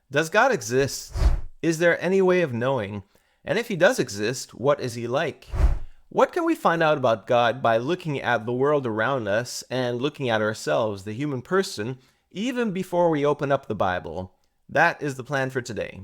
Does God exist? Is there any way of knowing? And if he does exist, what is he like? What can we find out about God by looking at the world around us and looking at ourselves, the human person, even before we open up the Bible? That is the plan for today.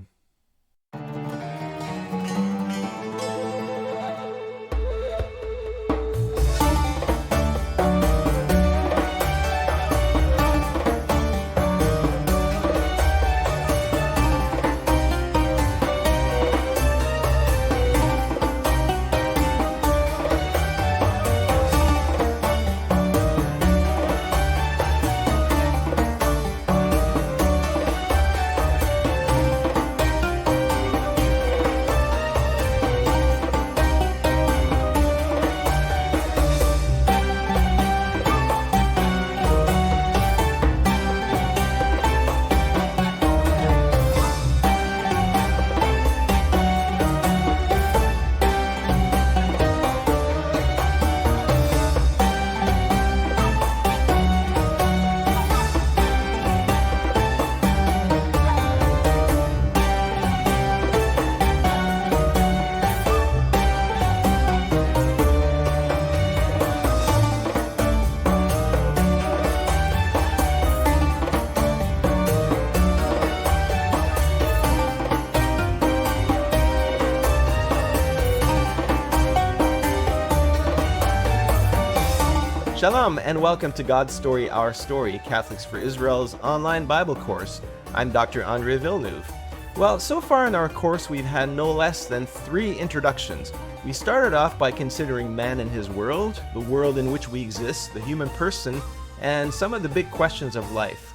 Shalom and welcome to God's Story, Our Story, Catholics for Israel's online Bible course. I'm Dr. Andre Villeneuve. Well, so far in our course we've had no less than 3 introductions. We started off by considering man and his world, the world in which we exist, the human person, and some of the big questions of life.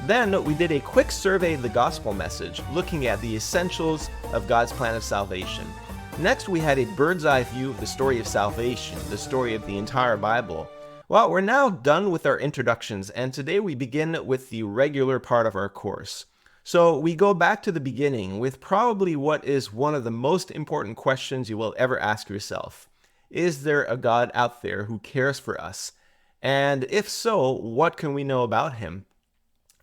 Then we did a quick survey of the gospel message, looking at the essentials of God's plan of salvation. Next we had a bird's eye view of the story of salvation, the story of the entire Bible. Well, we're now done with our introductions, and today we begin with the regular part of our course. So we go back to the beginning with probably what is one of the most important questions you will ever ask yourself. Is there a God out there who cares for us? And if so, what can we know about him?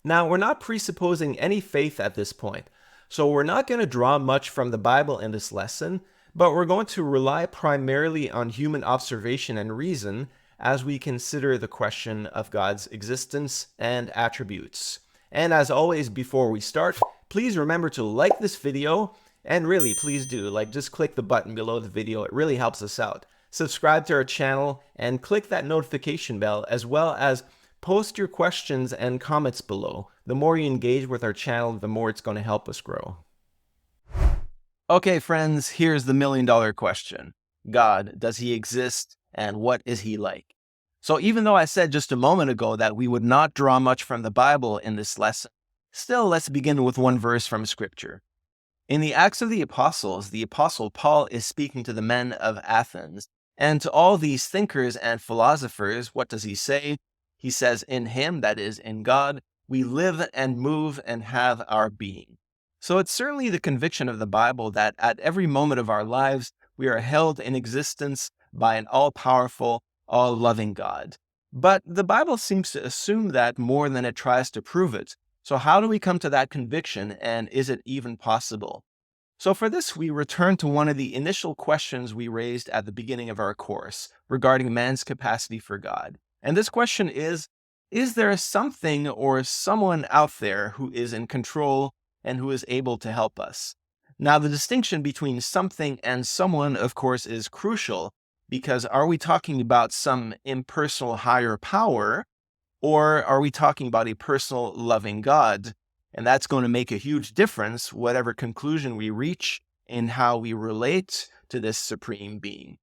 Now, we're not presupposing any faith at this point, so we're not going to draw much from the Bible in this lesson, but we're going to rely primarily on human observation and reason as we consider the question of God's existence and attributes. And as always, before we start, please remember to like this video, and really, please do, just click the button below the video. It really helps us out. Subscribe to our channel and click that notification bell, as well as post your questions and comments below. The more you engage with our channel, the more it's going to help us grow. Okay, friends, here's the million-dollar question. God, does he exist? And what is he like? So even though I said just a moment ago that we would not draw much from the Bible in this lesson, still let's begin with one verse from Scripture. In the Acts of the Apostles, the Apostle Paul is speaking to the men of Athens, and to all these thinkers and philosophers, what does he say? He says, in him, that is, in God, we live and move and have our being. So it's certainly the conviction of the Bible that at every moment of our lives, we are held in existence by an all-powerful, all-loving God. But the Bible seems to assume that more than it tries to prove it. So how do we come to that conviction, and is it even possible? So for this, we return to one of the initial questions we raised at the beginning of our course regarding man's capacity for God. And this question is there something or someone out there who is in control and who is able to help us? Now, the distinction between something and someone, of course, is crucial, because are we talking about some impersonal higher power, or are we talking about a personal loving God? And that's going to make a huge difference, whatever conclusion we reach in how we relate to this supreme being.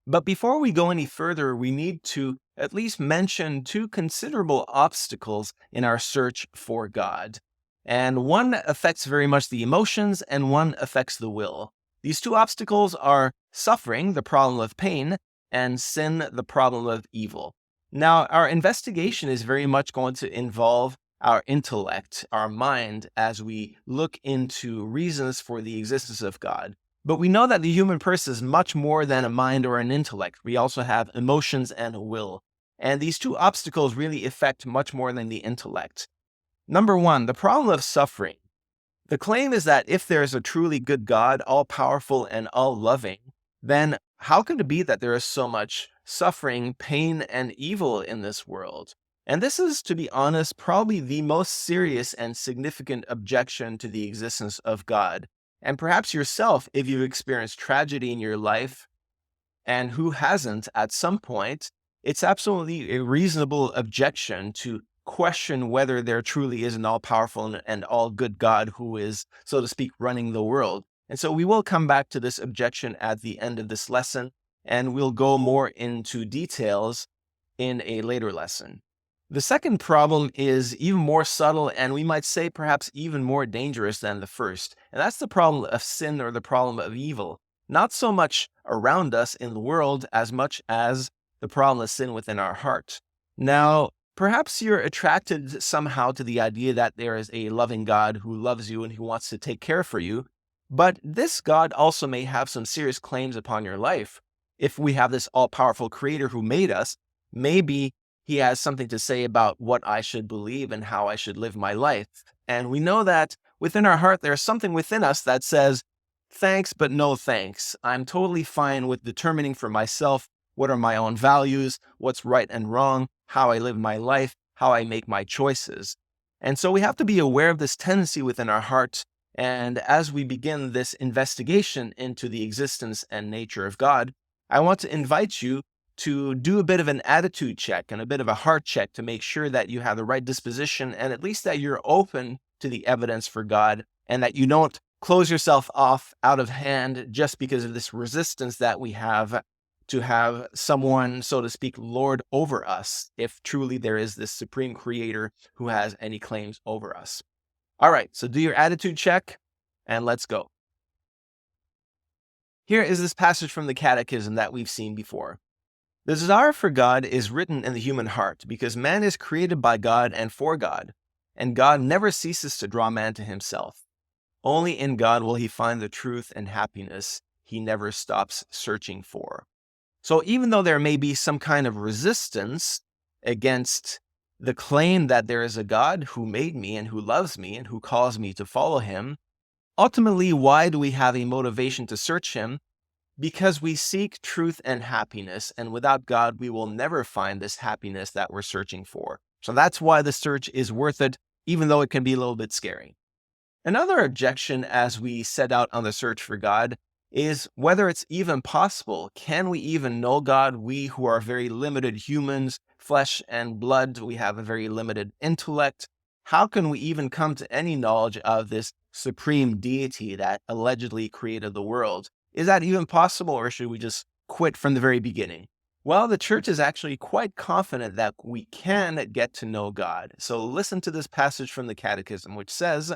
But before we go any further, we need to at least mention 2 considerable obstacles in our search for God. And one affects very much the emotions, and one affects the will. These 2 obstacles are suffering, the problem of pain, and sin, the problem of evil. Now, our investigation is very much going to involve our intellect, our mind, as we look into reasons for the existence of God. But we know that the human person is much more than a mind or an intellect. We also have emotions and a will. And these 2 obstacles really affect much more than the intellect. Number 1, the problem of suffering. The claim is that if there is a truly good God, all powerful and all loving, then how can it be that there is so much suffering, pain, and evil in this world? And this is, to be honest, probably the most serious and significant objection to the existence of God. And perhaps yourself, if you've experienced tragedy in your life, and who hasn't at some point, it's absolutely a reasonable objection to question whether there truly is an all powerful and all good God who is, so to speak, running the world. And so we will come back to this objection at the end of this lesson, and we'll go more into details in a later lesson. The second problem is even more subtle, and we might say perhaps even more dangerous than the first, and that's the problem of sin or the problem of evil. Not so much around us in the world as much as the problem of sin within our heart. Now, perhaps you're attracted somehow to the idea that there is a loving God who loves you and who wants to take care for you, but this God also may have some serious claims upon your life. If we have this all-powerful creator who made us, maybe he has something to say about what I should believe and how I should live my life. And we know that within our heart, there's something within us that says, thanks, but no thanks. I'm totally fine with determining for myself what are my own values, what's right and wrong, how I live my life, how I make my choices. And so we have to be aware of this tendency within our heart. And as we begin this investigation into the existence and nature of God, I want to invite you to do a bit of an attitude check and a bit of a heart check to make sure that you have the right disposition and at least that you're open to the evidence for God and that you don't close yourself off out of hand just because of this resistance that we have to have someone, so to speak, lord over us, if truly there is this supreme creator who has any claims over us. All right, so do your attitude check and let's go. Here is this passage from the Catechism that we've seen before. The desire for God is written in the human heart because man is created by God and for God, and God never ceases to draw man to himself. Only in God will he find the truth and happiness he never stops searching for. So even though there may be some kind of resistance against the claim that there is a God who made me and who loves me and who calls me to follow him, ultimately, why do we have a motivation to search him? Because we seek truth and happiness, and without God, we will never find this happiness that we're searching for. So that's why the search is worth it, even though it can be a little bit scary. Another objection as we set out on the search for God is whether it's even possible. Can we even know God? We who are very limited humans, flesh and blood, we have a very limited intellect. How can we even come to any knowledge of this supreme deity that allegedly created the world? Is that even possible, or should we just quit from the very beginning? Well, the church is actually quite confident that we can get to know God. So listen to this passage from the Catechism, which says,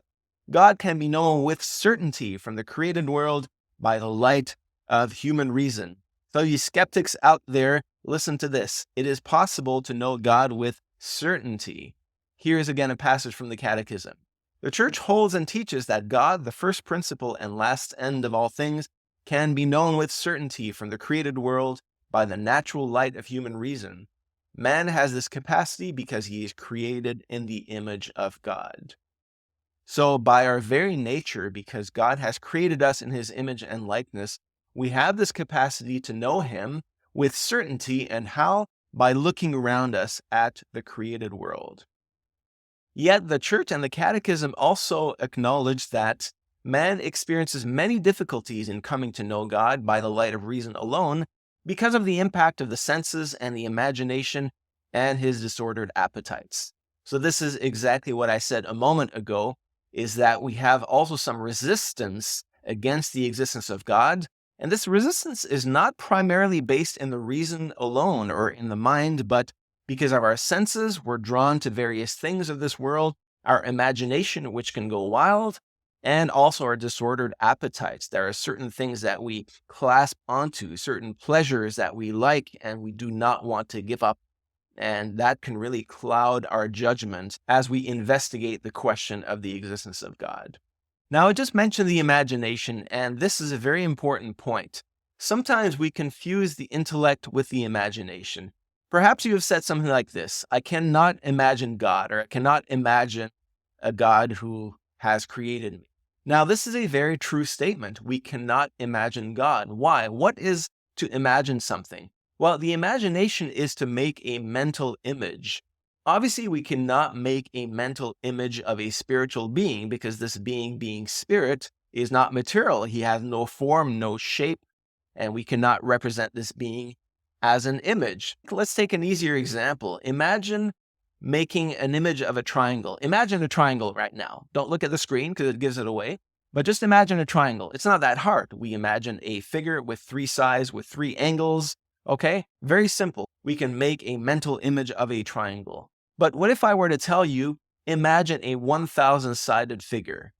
God can be known with certainty from the created world by the light of human reason. So you skeptics out there, listen to this. It is possible to know God with certainty. Here's again a passage from the Catechism. The church holds and teaches that God, the first principle and last end of all things, can be known with certainty from the created world by the natural light of human reason. Man has this capacity because he is created in the image of God. So by our very nature, because God has created us in his image and likeness, we have this capacity to know him with certainty. And how? By looking around us at the created world. Yet the church and the Catechism also acknowledge that man experiences many difficulties in coming to know God by the light of reason alone because of the impact of the senses and the imagination and his disordered appetites. So this is exactly what I said a moment ago, is that we have also some resistance against the existence of God. And this resistance is not primarily based in the reason alone or in the mind, but because of our senses, we're drawn to various things of this world, our imagination, which can go wild, and also our disordered appetites. There are certain things that we clasp onto, certain pleasures that we like and we do not want to give up. And that can really cloud our judgment as we investigate the question of the existence of God. Now, I just mentioned the imagination, and this is a very important point. Sometimes we confuse the intellect with the imagination. Perhaps you have said something like this: I cannot imagine God, or I cannot imagine a God who has created me. Now, this is a very true statement. We cannot imagine God. Why? What is to imagine something? Well, the imagination is to make a mental image. Obviously, we cannot make a mental image of a spiritual being because this being spirit, is not material. He has no form, no shape, and we cannot represent this being as an image. Let's take an easier example. Imagine making an image of a triangle. Imagine a triangle right now. Don't look at the screen because it gives it away, but just imagine a triangle. It's not that hard. We imagine a figure with 3 sides, with 3 angles. Okay, very simple. We can make a mental image of a triangle. But what if I were to tell you, imagine a 1,000-sided figure?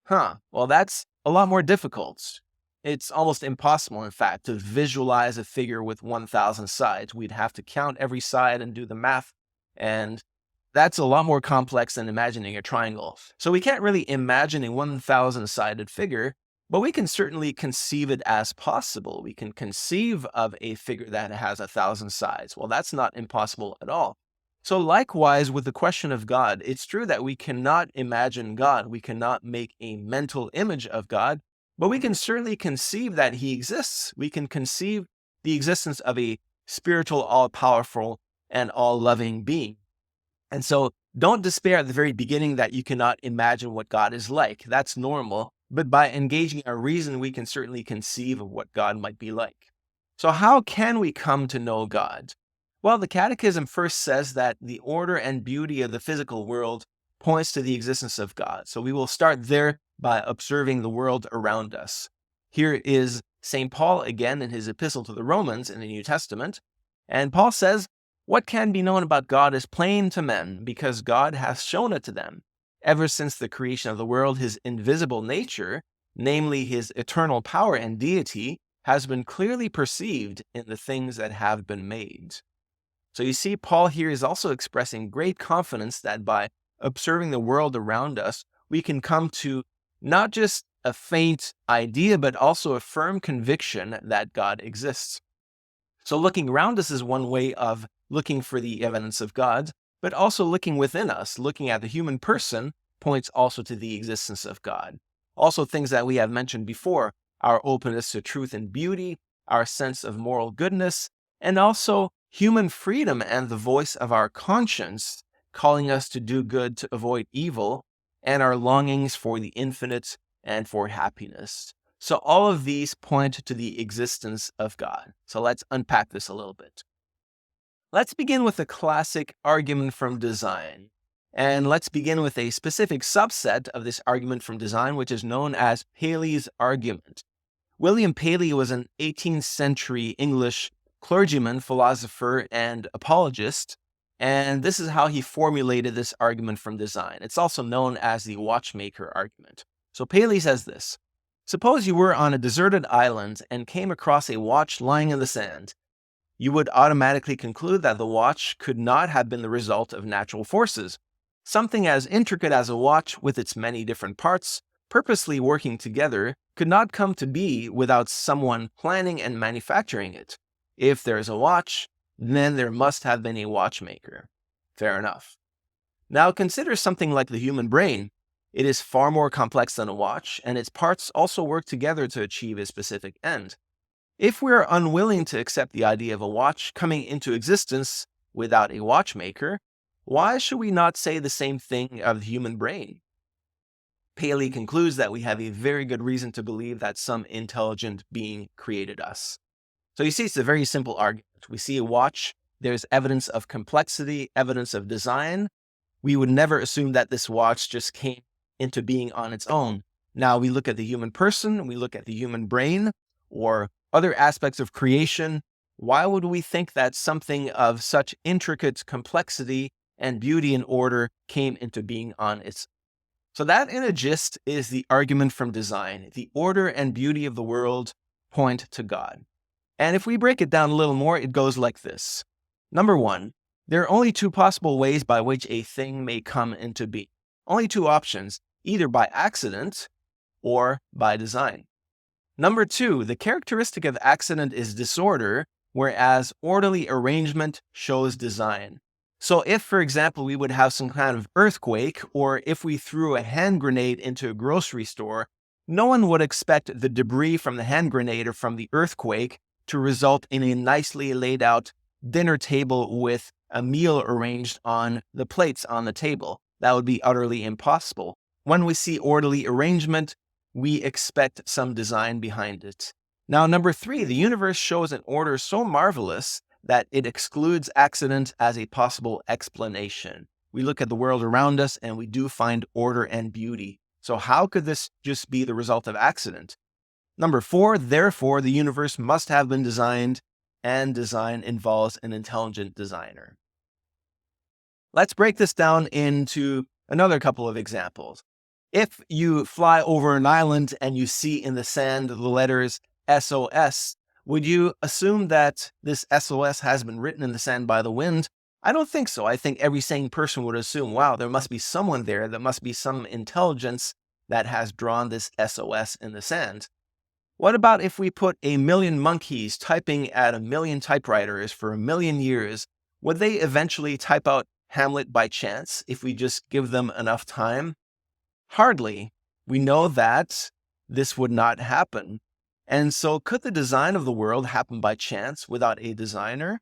Well, that's a lot more difficult. It's almost impossible, in fact, to visualize a figure with 1,000 sides. We'd have to count every side and do the math, and that's a lot more complex than imagining a triangle. So we can't really imagine a 1,000-sided figure, but we can certainly conceive it as possible. We can conceive of a figure that has 1,000 sides. Well, that's not impossible at all. So likewise, with the question of God, it's true that we cannot imagine God. We cannot make a mental image of God, but we can certainly conceive that he exists. We can conceive the existence of a spiritual, all-powerful, and all-loving being. And so don't despair at the very beginning that you cannot imagine what God is like. That's normal. But by engaging our reason, we can certainly conceive of what God might be like. So how can we come to know God? Well, the Catechism first says that the order and beauty of the physical world points to the existence of God. So we will start there by observing the world around us. Here is St. Paul again in his epistle to the Romans in the New Testament. And Paul says, "What can be known about God is plain to men, because God hath shown it to them. Ever since the creation of the world, his invisible nature, namely his eternal power and deity, has been clearly perceived in the things that have been made." So you see, Paul here is also expressing great confidence that by observing the world around us, we can come to not just a faint idea, but also a firm conviction that God exists. So looking around us is one way of looking for the evidence of God, but also looking within us, looking at the human person, points also to the existence of God. Also things that we have mentioned before, our openness to truth and beauty, our sense of moral goodness, and also human freedom and the voice of our conscience, calling us to do good to avoid evil, and our longings for the infinite and for happiness. So all of these point to the existence of God. So let's unpack this a little bit. Let's begin with a classic argument from design. And let's begin with a specific subset of this argument from design, which is known as Paley's argument. William Paley was an 18th century English clergyman, philosopher, and apologist, and this is how he formulated this argument from design. It's also known as the watchmaker argument. So Paley says this: suppose you were on a deserted island and came across a watch lying in the sand. You would automatically conclude that the watch could not have been the result of natural forces. Something as intricate as a watch with its many different parts, purposely working together, could not come to be without someone planning and manufacturing it. If there is a watch, then there must have been a watchmaker. Fair enough. Now consider something like the human brain. It is far more complex than a watch, and its parts also work together to achieve a specific end. If we are unwilling to accept the idea of a watch coming into existence without a watchmaker, why should we not say the same thing of the human brain? Paley concludes that we have a very good reason to believe that some intelligent being created us. So you see, it's a very simple argument. We see a watch, there's evidence of complexity, evidence of design. We would never assume that this watch just came into being on its own. Now we look at the human person, we look at the human brain, or other aspects of creation. Why would we think that something of such intricate complexity and beauty and order came into being on its own? So that, in a gist, is the argument from design. The order and beauty of the world point to God. And if we break it down a little more, it goes like this. Number one, there are only 2 possible ways by which a thing may come into being. Only 2 options, either by accident or by design. Number 2, the characteristic of accident is disorder, whereas orderly arrangement shows design. So if, for example, we would have some kind of earthquake, or if we threw a hand grenade into a grocery store, no one would expect the debris from the hand grenade or from the earthquake to result in a nicely laid out dinner table with a meal arranged on the plates on the table. That would be utterly impossible. When we see orderly arrangement, we expect some design behind it. Now, number 3, the universe shows an order so marvelous that it excludes accident as a possible explanation. We look at the world around us and we do find order and beauty. So how could this just be the result of accident? Number 4, therefore, the universe must have been designed, and design involves an intelligent designer. Let's break this down into another couple of examples. If you fly over an island and you see in the sand the letters SOS, would you assume that this SOS has been written in the sand by the wind? I don't think so. I think every sane person would assume, wow, there must be someone there. There must be some intelligence that has drawn this SOS in the sand. What about if we put a million monkeys typing at a million typewriters for a million years? Would they eventually type out Hamlet by chance if we just give them enough time? Hardly. We know that this would not happen. And so could the design of the world happen by chance without a designer?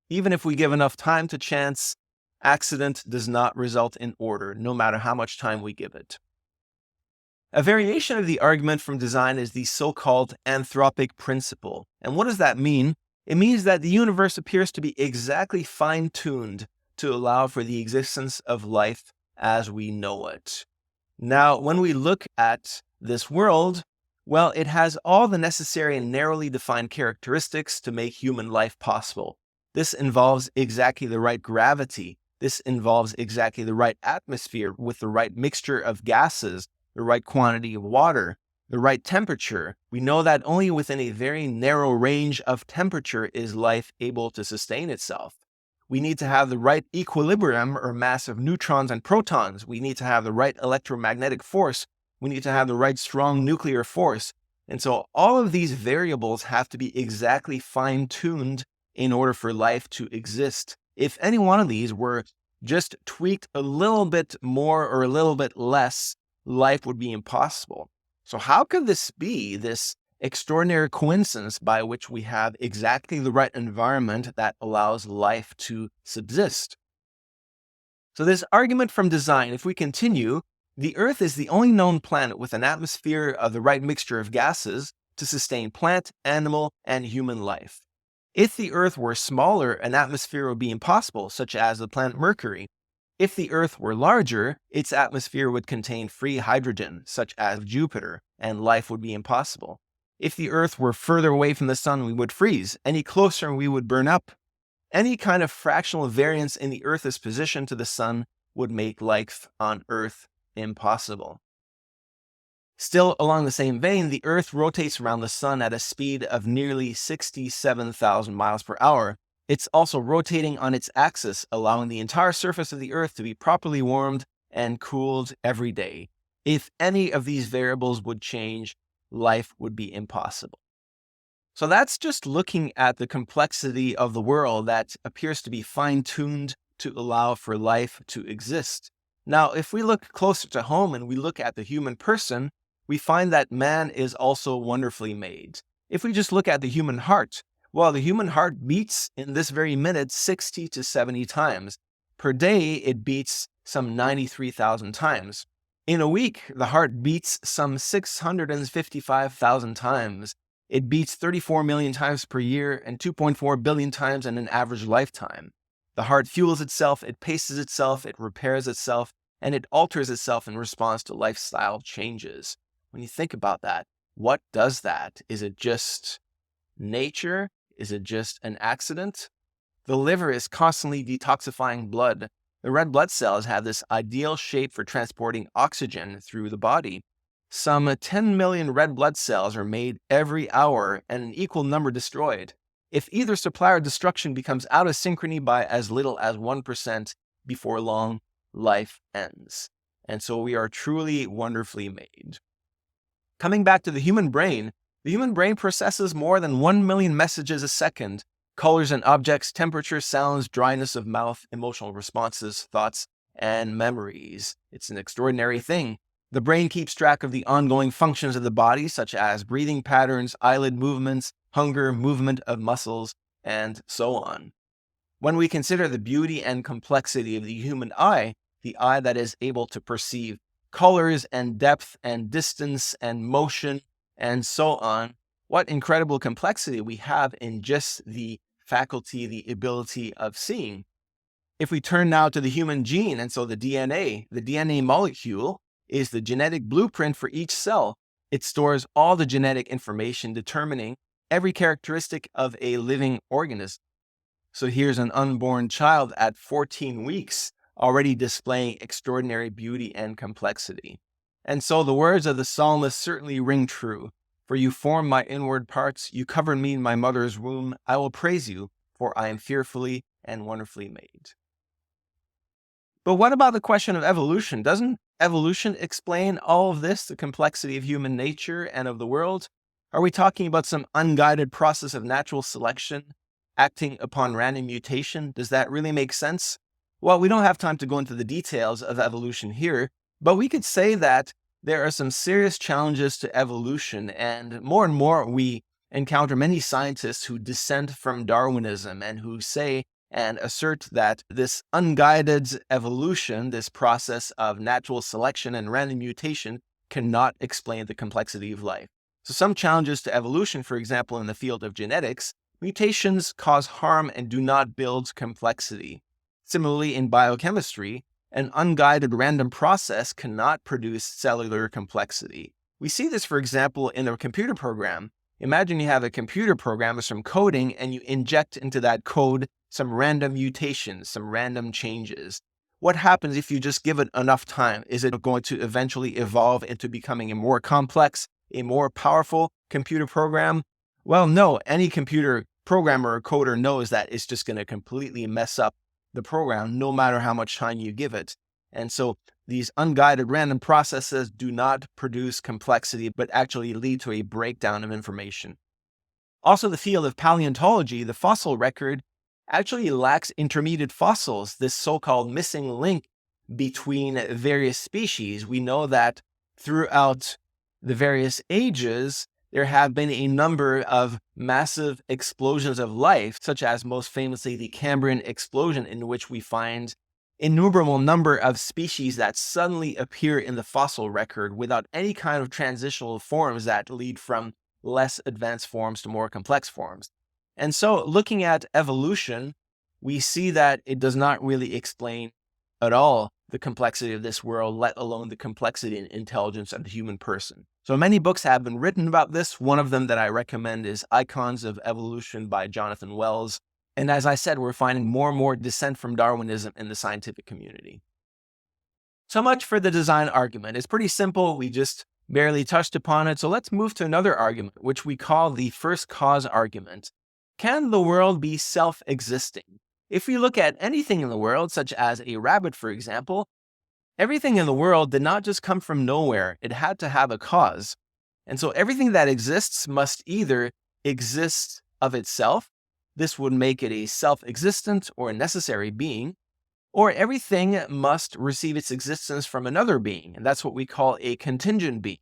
Even if we give enough time to chance, accident does not result in order, no matter how much time we give it. A variation of the argument from design is the so-called anthropic principle. And what does that mean? It means that the universe appears to be exactly fine-tuned to allow for the existence of life as we know it. Now, when we look at this world, well, it has all the necessary and narrowly defined characteristics to make human life possible. This involves exactly the right gravity. This involves exactly the right atmosphere with the right mixture of gases, the right quantity of water, the right temperature. We know that only within a very narrow range of temperature is life able to sustain itself. We need to have the right equilibrium or mass of neutrons and protons. We need to have the right electromagnetic force. We need to have the right strong nuclear force. And so all of these variables have to be exactly fine-tuned in order for life to exist. If any one of these were just tweaked a little bit more or a little bit less, life would be impossible. So how could this be, this extraordinary coincidence by which we have exactly the right environment that allows life to subsist? So this argument from design, if we continue, the Earth is the only known planet with an atmosphere of the right mixture of gases to sustain plant, animal, and human life. If the Earth were smaller, an atmosphere would be impossible, such as the planet Mercury. If the Earth were larger, its atmosphere would contain free hydrogen, such as Jupiter, and life would be impossible. If the Earth were further away from the Sun, we would freeze. Any closer, we would burn up. Any kind of fractional variance in the Earth's position to the Sun would make life on Earth impossible. Still along the same vein, the Earth rotates around the Sun at a speed of nearly 67,000 miles per hour. It's also rotating on its axis, allowing the entire surface of the Earth to be properly warmed and cooled every day. If any of these variables would change, life would be impossible. So that's just looking at the complexity of the world that appears to be fine-tuned to allow for life to exist. Now, if we look closer to home and we look at the human person, we find that man is also wonderfully made. If we just look at the human heart, well, the human heart beats in this very minute 60 to 70 times. Per day, it beats some 93,000 times. In a week, the heart beats some 655,000 times. It beats 34 million times per year and 2.4 billion times in an average lifetime. The heart fuels itself, it paces itself, it repairs itself, and it alters itself in response to lifestyle changes. When you think about that, what does that? Is it just nature? Is it just an accident? The liver is constantly detoxifying blood. The red blood cells have this ideal shape for transporting oxygen through the body. Some 10 million red blood cells are made every hour and an equal number destroyed. If either supply or destruction becomes out of synchrony by as little as 1%, before long, life ends. And so we are truly wonderfully made. Coming back to the human brain processes more than 1 million messages a second. colors and objects, temperature, sounds, dryness of mouth, emotional responses, thoughts, and memories. It's an extraordinary thing. The brain keeps track of the ongoing functions of the body, such as breathing patterns, eyelid movements, hunger, movement of muscles, and so on. When we consider the beauty and complexity of the human eye, the eye that is able to perceive colors and depth and distance and motion and so on, what incredible complexity we have in just the faculty, the ability of seeing. If we turn now to the human gene, and so the DNA molecule is the genetic blueprint for each cell. It stores all the genetic information determining every characteristic of a living organism. So here's an unborn child at 14 weeks already displaying extraordinary beauty and complexity. And so the words of the psalmist certainly ring true. For you formed my inward parts, you covered me in my mother's womb. I will praise you, for I am fearfully and wonderfully made. But what about the question of evolution? Doesn't evolution explain all of this, the complexity of human nature and of the world? Are we talking about some unguided process of natural selection acting upon random mutation? Does that really make sense? Well, we don't have time to go into the details of evolution here, but we could say that there are some serious challenges to evolution, and more we encounter many scientists who dissent from Darwinism and who say and assert that this unguided evolution, this process of natural selection and random mutation, cannot explain the complexity of life. So some challenges to evolution, for example, in the field of genetics, mutations cause harm and do not build complexity. Similarly, in biochemistry, an unguided random process cannot produce cellular complexity. We see this, for example, in a computer program. Imagine you have a computer program with some coding and you inject into that code some random mutations, some random changes. What happens if you just give it enough time? Is it going to eventually evolve into becoming a more complex, a more powerful computer program? Well, no. Any computer programmer or coder knows that it's just going to completely mess up the program no matter how much time you give it. And so these unguided random processes do not produce complexity, but actually lead to a breakdown of information. Also, the field of paleontology, the fossil record, actually lacks intermediate fossils, this so-called missing link between various species. We know that throughout the various ages, there have been a number of massive explosions of life, such as most famously the Cambrian explosion, in which we find innumerable number of species that suddenly appear in the fossil record without any kind of transitional forms that lead from less advanced forms to more complex forms. And so looking at evolution, we see that it does not really explain at all the complexity of this world, let alone the complexity and intelligence of the human person. So many books have been written about this. One of them that I recommend is Icons of Evolution by Jonathan Wells. And as I said, we're finding more and more dissent from Darwinism in the scientific community. So much for the design argument. It's pretty simple. We just barely touched upon it. So let's move to another argument, which we call the first cause argument. Can the world be self-existing? If we look at anything in the world, such as a rabbit, for example, everything in the world did not just come from nowhere. It had to have a cause. And so everything that exists must either exist of itself. This would make it a self-existent or necessary being, or everything must receive its existence from another being, and that's what we call a contingent being.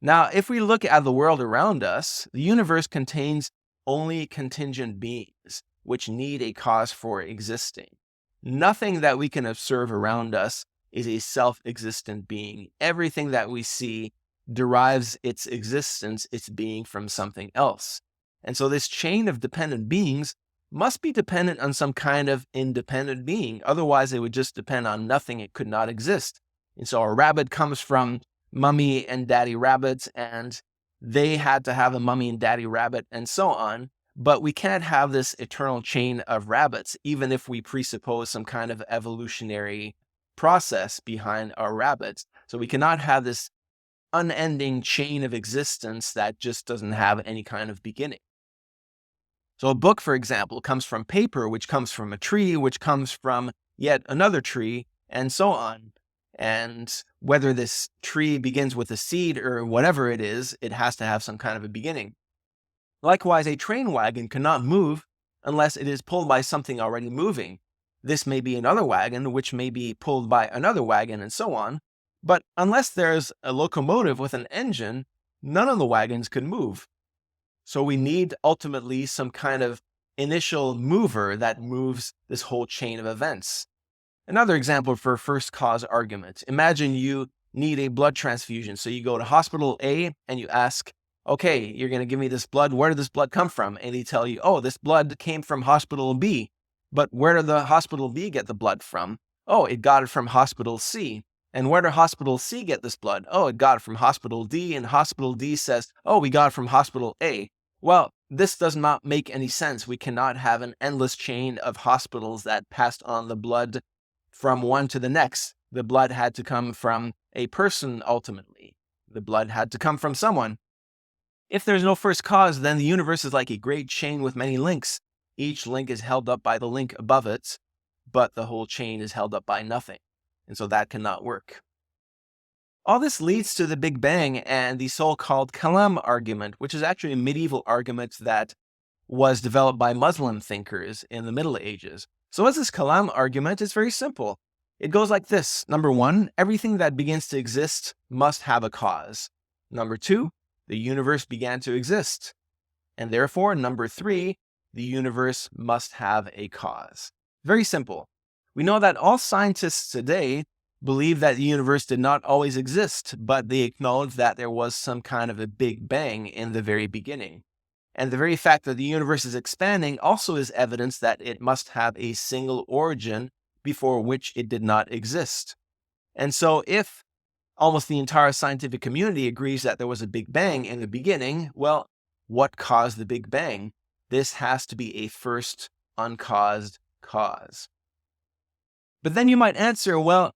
Now, if we look at the world around us, the universe contains only contingent beings, which need a cause for existing. Nothing that we can observe around us is a self-existent being. Everything that we see derives its existence, its being, from something else. And so this chain of dependent beings must be dependent on some kind of independent being. Otherwise, it would just depend on nothing. It could not exist. And so a rabbit comes from Mummy and Daddy Rabbit, and they had to have a Mummy and Daddy Rabbit, and so on. But we can't have this eternal chain of rabbits, even if we presuppose some kind of evolutionary process behind our rabbits. So we cannot have this unending chain of existence that just doesn't have any kind of beginning. So a book, for example, comes from paper, which comes from a tree, which comes from yet another tree, and so on. And whether this tree begins with a seed or whatever it is, it has to have some kind of a beginning. Likewise, a train wagon cannot move unless it is pulled by something already moving. This may be another wagon, which may be pulled by another wagon, and so on. But unless there's a locomotive with an engine, none of the wagons could move. So we need ultimately some kind of initial mover that moves this whole chain of events. Another example for first cause argument. Imagine you need a blood transfusion. So you go to hospital A and you ask, okay, you're going to give me this blood. Where did this blood come from? And they tell you, oh, this blood came from hospital B. But where did the hospital B get the blood from? Oh, it got it from hospital C. And where did hospital C get this blood? Oh, it got it from hospital D. And hospital D says, oh, we got it from hospital A. Well, this does not make any sense. We cannot have an endless chain of hospitals that passed on the blood from one to the next. The blood had to come from a person ultimately. The blood had to come from someone. If there's no first cause, then the universe is like a great chain with many links. Each link is held up by the link above it, but the whole chain is held up by nothing. And so that cannot work. All this leads to the Big Bang and the so-called Kalam argument, which is actually a medieval argument that was developed by Muslim thinkers in the Middle Ages. So what's this Kalam argument? It's very simple. It goes like this. Number one, everything that begins to exist must have a cause. Number two, the universe began to exist. And therefore, number three, the universe must have a cause. Very simple. We know that all scientists today believe that the universe did not always exist, but they acknowledge that there was some kind of a Big Bang in the very beginning. And the very fact that the universe is expanding also is evidence that it must have a single origin before which it did not exist. And so if almost the entire scientific community agrees that there was a Big Bang in the beginning, well, what caused the Big Bang? This has to be a first uncaused cause. But then you might answer, well,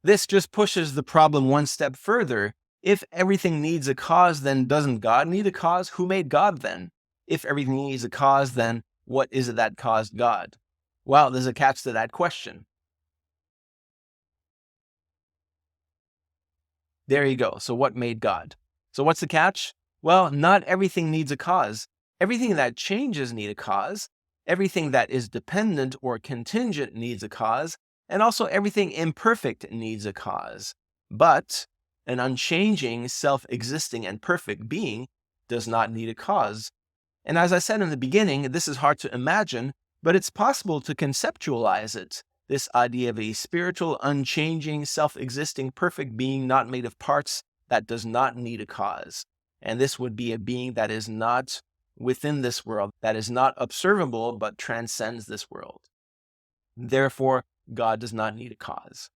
this just pushes the problem one step further. If everything needs a cause, then doesn't God need a cause? Who made God then? If everything needs a cause, then what is it that caused God? Well, there's a catch to that question. There you go. So what made God? So what's the catch? Well, not everything needs a cause. Everything that changes needs a cause. Everything that is dependent or contingent needs a cause. And also everything imperfect needs a cause. But an unchanging, self-existing, and perfect being does not need a cause. And as I said in the beginning, this is hard to imagine, but it's possible to conceptualize it. This idea of a spiritual, unchanging, self-existing, perfect being not made of parts that does not need a cause. And this would be a being that is not within this world, that is not observable, but transcends this world. Therefore, God does not need a cause.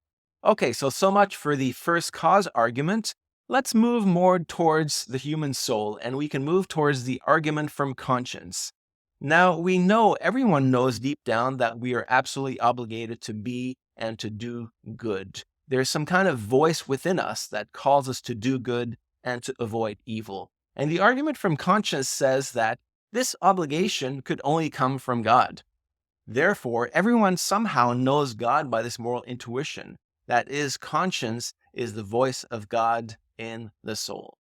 Okay, so much for the first cause argument. Let's move more towards the human soul, and we can move towards the argument from conscience. Now, we know, everyone knows deep down that we are absolutely obligated to be and to do good. There's some kind of voice within us that calls us to do good and to avoid evil. And the argument from conscience says that this obligation could only come from God. Therefore, everyone somehow knows God by this moral intuition. That is, conscience is the voice of God in the soul.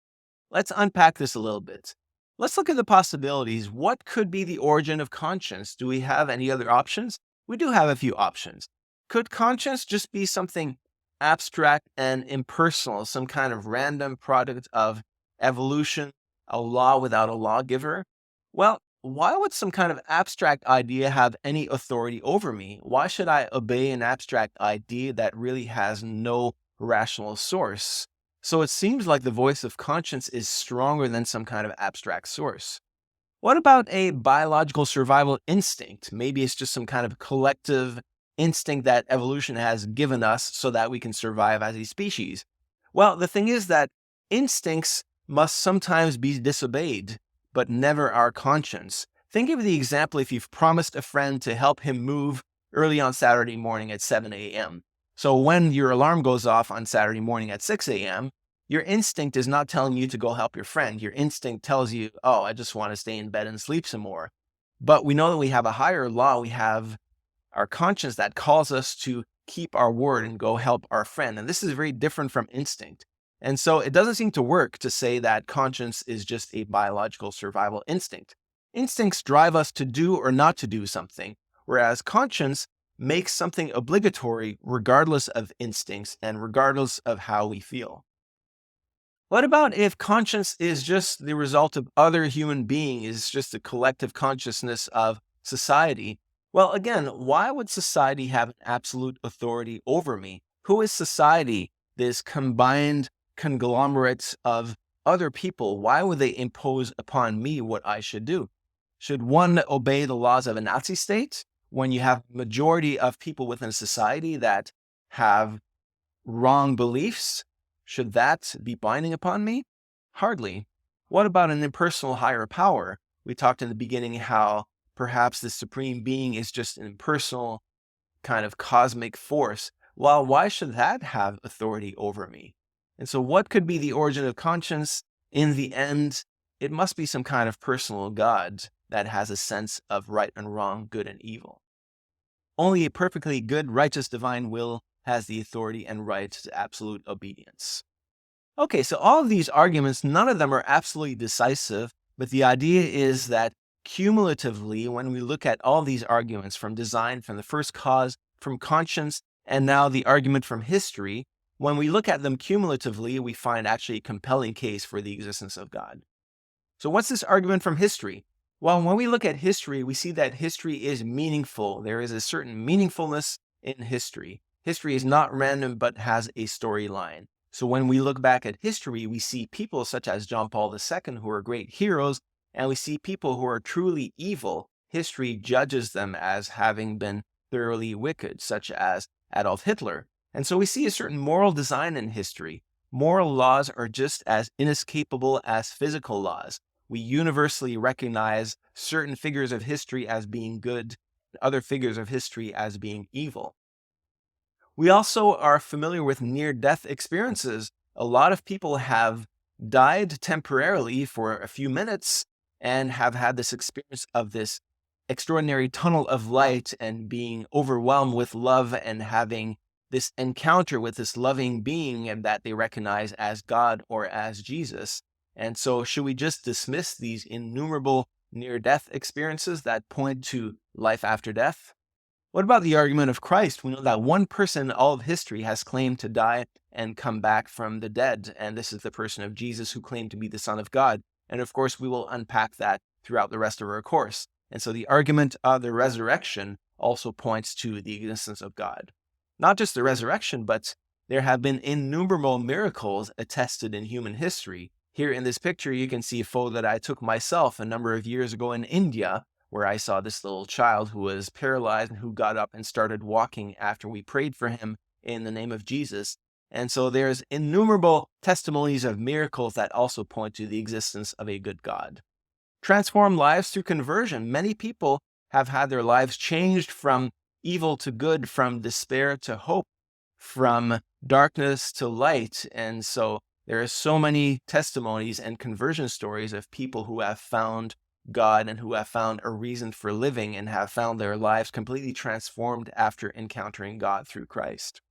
Let's unpack this a little bit. Let's look at the possibilities. What could be the origin of conscience? Do we have any other options? We do have a few options. Could conscience just be something abstract and impersonal, some kind of random product of evolution, a law without a lawgiver? Well, why would some kind of abstract idea have any authority over me? Why should I obey an abstract idea that really has no rational source? So it seems like the voice of conscience is stronger than some kind of abstract source. What about a biological survival instinct? Maybe it's just some kind of collective instinct that evolution has given us so that we can survive as a species. Well, the thing is that instincts must sometimes be disobeyed, but never our conscience. Think of the example if you've promised a friend to help him move early on Saturday morning at 7 a.m. So when your alarm goes off on Saturday morning at 6 a.m., your instinct is not telling you to go help your friend. Your instinct tells you, oh, I just want to stay in bed and sleep some more. But we know that we have a higher law. We have our conscience that calls us to keep our word and go help our friend. And this is very different from instinct. And so it doesn't seem to work to say that conscience is just a biological survival instinct. Instincts drive us to do or not to do something, whereas conscience makes something obligatory regardless of instincts and regardless of how we feel. What about if conscience is just the result of other human beings, is just the collective consciousness of society? Well, again, why would society have an absolute authority over me? Who is society, this combined conglomerate of other people? Why would they impose upon me what I should do? Should one obey the laws of a Nazi state when you have a majority of people within society that have wrong beliefs? Should that be binding upon me? Hardly. What about an impersonal higher power? We talked in the beginning how perhaps the supreme being is just an impersonal kind of cosmic force. Well, why should that have authority over me? And so what could be the origin of conscience? In the end, it must be some kind of personal God that has a sense of right and wrong, good and evil. Only a perfectly good, righteous, divine will has the authority and right to absolute obedience. Okay, so all of these arguments, none of them are absolutely decisive, but the idea is that cumulatively, when we look at all these arguments from design, from the first cause, from conscience, and now the argument from history, when we look at them cumulatively, we find actually a compelling case for the existence of God. So what's this argument from history? Well, when we look at history, we see that history is meaningful. There is a certain meaningfulness in history. History is not random, but has a storyline. So when we look back at history, we see people such as John Paul II who are great heroes, and we see people who are truly evil. History judges them as having been thoroughly wicked, such as Adolf Hitler. And so we see a certain moral design in history. Moral laws are just as inescapable as physical laws. We universally recognize certain figures of history as being good, and other figures of history as being evil. We also are familiar with near-death experiences. A lot of people have died temporarily for a few minutes and have had this experience of this extraordinary tunnel of light and being overwhelmed with love and having this encounter with this loving being and that they recognize as God or as Jesus. And so should we just dismiss these innumerable near-death experiences that point to life after death? What about the argument of Christ? We know that one person in all of history has claimed to die and come back from the dead, and this is the person of Jesus who claimed to be the Son of God. And of course, we will unpack that throughout the rest of our course. And so the argument of the resurrection also points to the existence of God. Not just the resurrection, but there have been innumerable miracles attested in human history. Here in this picture, you can see a photo that I took myself a number of years ago in India, where I saw this little child who was paralyzed and who got up and started walking after we prayed for him in the name of Jesus. And so there's innumerable testimonies of miracles that also point to the existence of a good God. Transform lives through conversion. Many people have had their lives changed from evil to good, from despair to hope, from darkness to light. And so there are so many testimonies and conversion stories of people who have found God and who have found a reason for living and have found their lives completely transformed after encountering God through Christ.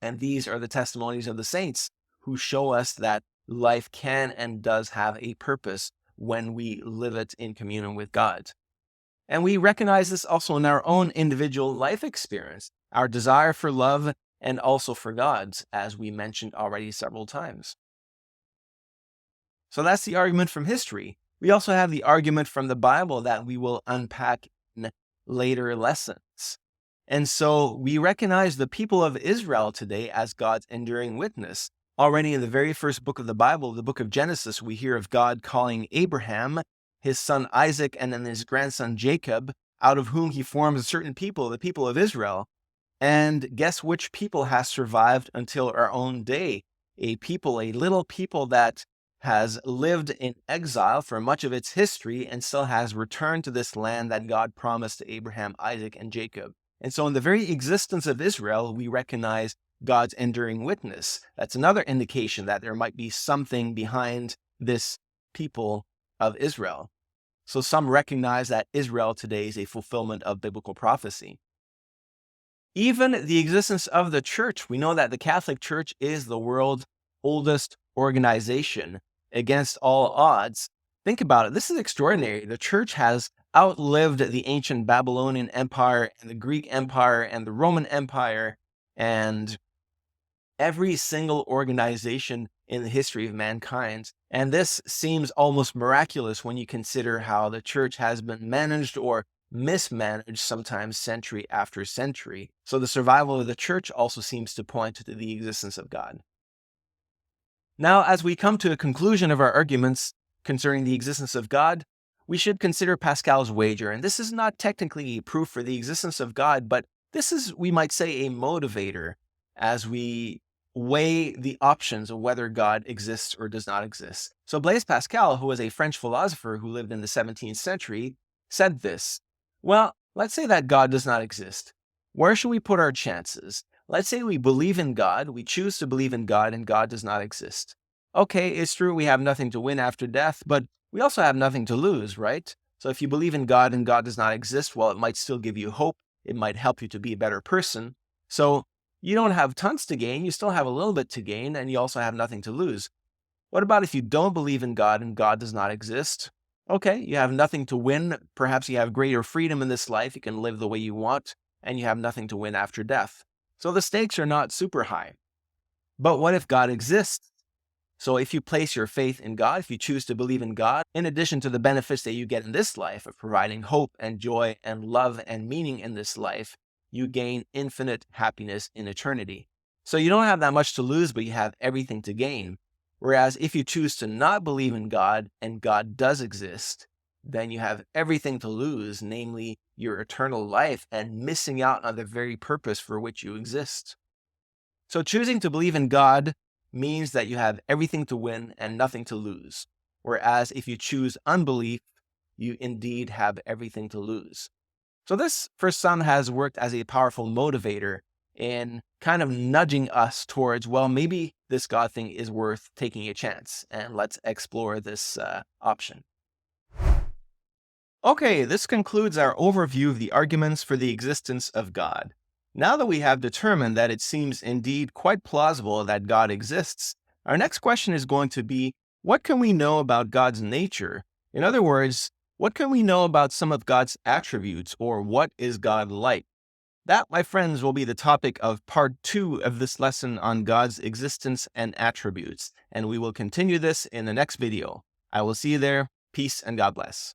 And these are the testimonies of the saints who show us that life can and does have a purpose when we live it in communion with God. And we recognize this also in our own individual life experience, our desire for love and also for God, as we mentioned already several times. So that's the argument from history. We also have the argument from the Bible that we will unpack in later lessons. And so we recognize the people of Israel today as God's enduring witness. Already in the very first book of the Bible, the book of Genesis, we hear of God calling Abraham, his son Isaac, and then his grandson Jacob, out of whom he forms a certain people, the people of Israel. And guess which people has survived until our own day? A people, a little people that has lived in exile for much of its history and still has returned to this land that God promised to Abraham, Isaac, and Jacob. And so in the very existence of Israel, we recognize God's enduring witness. That's another indication that there might be something behind this people of Israel. So some recognize that Israel today is a fulfillment of biblical prophecy. Even the existence of the church, we know that the Catholic Church is the world's oldest organization. Against all odds, Think about it. This is extraordinary. The church has outlived the ancient Babylonian Empire and the Greek Empire and the Roman Empire and every single organization in the history of mankind. And this seems almost miraculous when you consider how the church has been managed or mismanaged sometimes century after century. So the survival of the church also seems to point to the existence of God. Now, as we come to a conclusion of our arguments concerning the existence of God, we should consider Pascal's wager. And this is not technically proof for the existence of God, but this is, we might say, a motivator as we weigh the options of whether God exists or does not exist. So Blaise Pascal, who was a French philosopher who lived in the 17th century, said this: well, let's say that God does not exist. Where should we put our chances? Let's say we believe in God, we choose to believe in God, and God does not exist. Okay, it's true we have nothing to win after death, but we also have nothing to lose, right? So if you believe in God and God does not exist, well, it might still give you hope. It might help you to be a better person. So you don't have tons to gain, you still have a little bit to gain, and you also have nothing to lose. What about if you don't believe in God and God does not exist? Okay, you have nothing to win. Perhaps you have greater freedom in this life. You can live the way you want, and you have nothing to win after death. So the stakes are not super high. But what if God exists? So if you place your faith in God, if you choose to believe in God, in addition to the benefits that you get in this life of providing hope and joy and love and meaning in this life, you gain infinite happiness in eternity. So you don't have that much to lose, but you have everything to gain. Whereas if you choose to not believe in God and God does exist, then you have everything to lose, namely your eternal life and missing out on the very purpose for which you exist. So choosing to believe in God means that you have everything to win and nothing to lose. Whereas if you choose unbelief, you indeed have everything to lose. So this, for some, has worked as a powerful motivator in kind of nudging us towards, well, maybe this God thing is worth taking a chance, and let's explore this option. Okay, this concludes our overview of the arguments for the existence of God. Now that we have determined that it seems indeed quite plausible that God exists, our next question is going to be, what can we know about God's nature? In other words, what can we know about some of God's attributes, or what is God like? That, my friends, will be the topic of part 2 of this lesson on God's existence and attributes, and we will continue this in the next video. I will see you there. Peace and God bless.